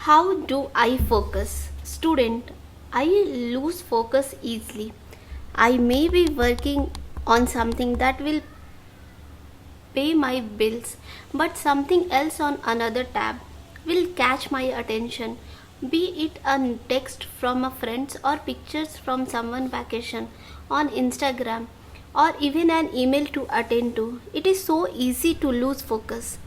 How do I focus? Student, I lose focus easily. I may be working on something that will pay my bills, but something else on another tab will catch my attention. Be it a text from a friend or pictures from someone vacation on Instagram or even an email to attend to. It is so easy to lose focus.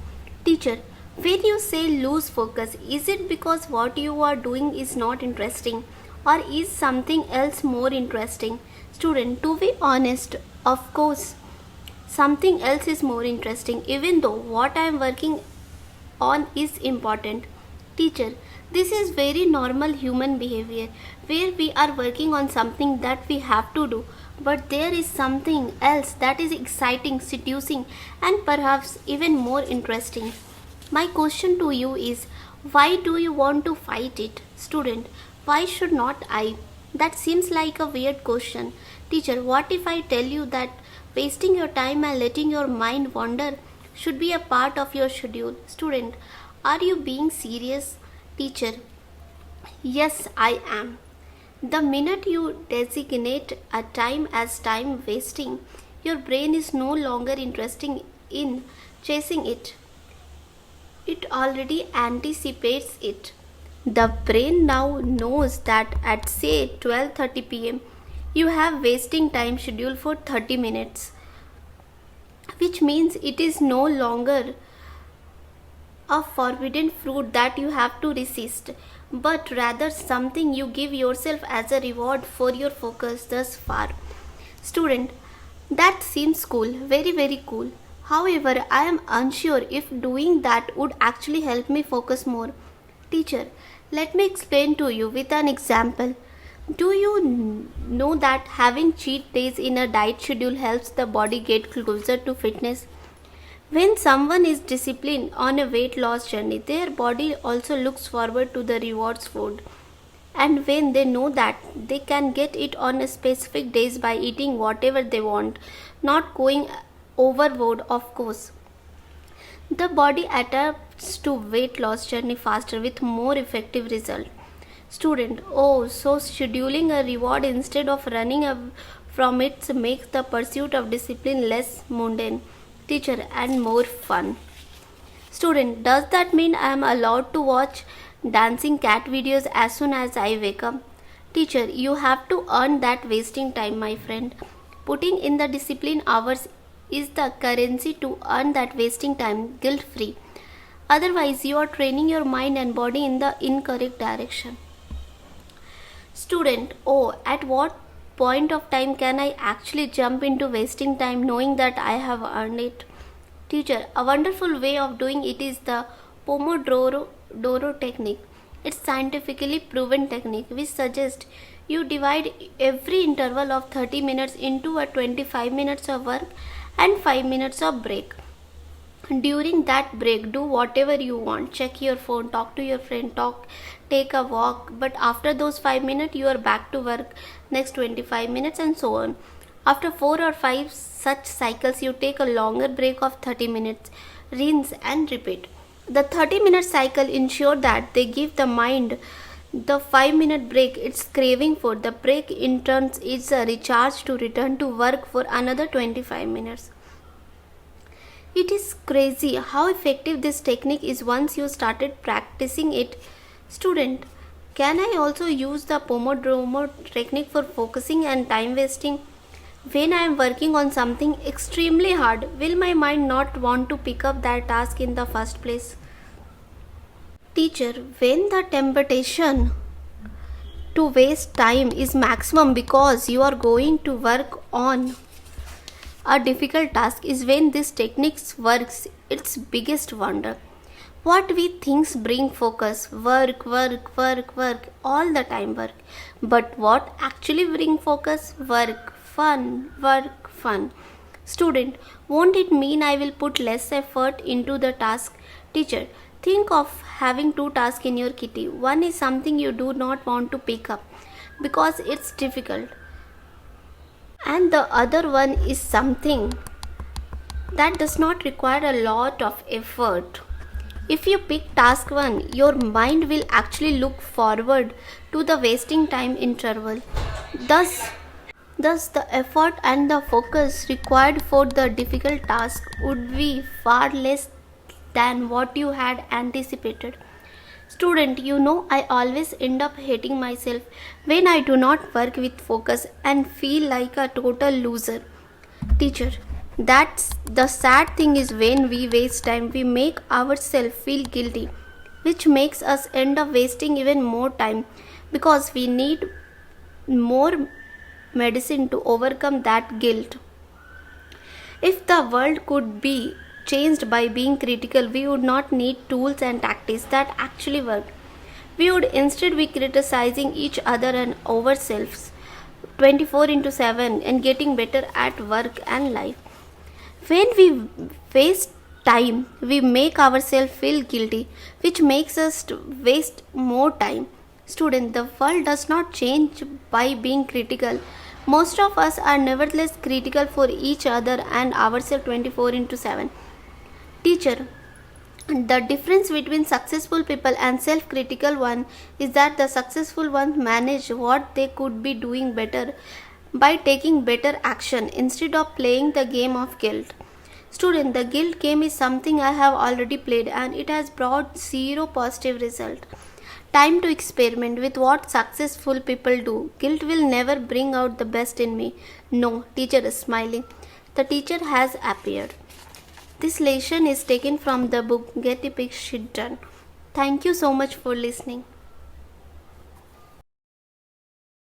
Teacher, when you say lose focus, is it because what you are doing is not interesting or is something else more interesting? Student, to be honest, of course, something else is more interesting, even though what I am working on is important. Teacher, this is very normal human behavior where we are working on something that we have to do, but there is something else that is exciting, seducing, and perhaps even more interesting. My question to you is, why do you want to fight it? Student, why should not I? That seems like a weird question. Teacher, what if I tell you that wasting your time and letting your mind wander should be a part of your schedule? Student, are you being serious? Teacher, yes, I am. The minute you designate a time as time wasting, your brain is no longer interested in chasing it. It already anticipates it. The brain now knows that at say 12:30 pm you have wasting time scheduled for 30 minutes, which means it is no longer a forbidden fruit that you have to resist, but rather something you give yourself as a reward for your focus thus far. Student, that seems cool, very, very cool. However, I am unsure if doing that would actually help me focus more. Teacher, let me explain to you with an example. Do you know that having cheat days in a diet schedule helps the body get closer to fitness? When someone is disciplined on a weight loss journey, their body also looks forward to the rewards food. And when they know that they can get it on a specific days by eating whatever they want, not going overboard, of course, the body adapts to weight loss journey faster with more effective result. Student, oh, so scheduling a reward instead of running from it makes the pursuit of discipline less mundane. Teacher, and more fun. Student, does that mean I am allowed to watch dancing cat videos as soon as I wake up? Teacher, you have to earn that wasting time, my friend. Putting in the discipline hours is the currency to earn that wasting time guilt free. Otherwise, you are training your mind and body in the incorrect direction. Student, oh, at what point of time can I actually jump into wasting time knowing that I have earned it? Teacher, a wonderful way of doing it is the Pomodoro technique. It's scientifically proven technique which suggests you divide every interval of 30 minutes into a 25 minutes of work and 5 minutes of break. During that break, do whatever you want. Check your phone, talk to your friend, take a walk. But after those 5 minutes, you are back to work. Next 25 minutes and so on. After 4 or 5 such cycles, you take a longer break of 30 minutes. Rinse and repeat. The 30-minute cycle ensure that they give the mind the 5-minute break it's craving for. The break in turn is a recharge to return to work for another 25 minutes. It is crazy how effective this technique is once you started practicing it. Student, can I also use the Pomodoro technique for focusing and time wasting? When I am working on something extremely hard, will my mind not want to pick up that task in the first place? Teacher, when the temptation to waste time is maximum because you are going to work on a difficult task is when this technique works its biggest wonder. What we think bring focus, work, all the time work. But what actually bring focus? Work, fun. Student, won't it mean I will put less effort into the task? Teacher, think of having 2 tasks in your kitty. One is something you do not want to pick up because it's difficult, and the other one is something that does not require a lot of effort. If you pick task 1, your mind will actually look forward to the wasting time interval. Thus, Thus, the effort and the focus required for the difficult task would be far less than what you had anticipated. Student, I always end up hating myself when I do not work with focus and feel like a total loser. Teacher, that's the sad thing is when we waste time, we make ourselves feel guilty, which makes us end up wasting even more time because we need more medicine to overcome that guilt. If the world could be changed by being critical, we would not need tools and tactics that actually work. We would instead be criticizing each other and ourselves 24 into 7 and getting better at work and life. When we waste time, we make ourselves feel guilty, which makes us waste more time. Student, the world does not change by being critical. Most of us are nevertheless critical for each other and ourselves 24 into 7. Teacher, the difference between successful people and self-critical one is that the successful ones manage what they could be doing better by taking better action instead of playing the game of guilt. Student, the guilt game is something I have already played and it has brought zero positive result. Time to experiment with what successful people do. Guilt will never bring out the best in me. No, teacher is smiling. The teacher has appeared. This lesson is taken from the book Get Epic Shit Done. Thank you so much for listening.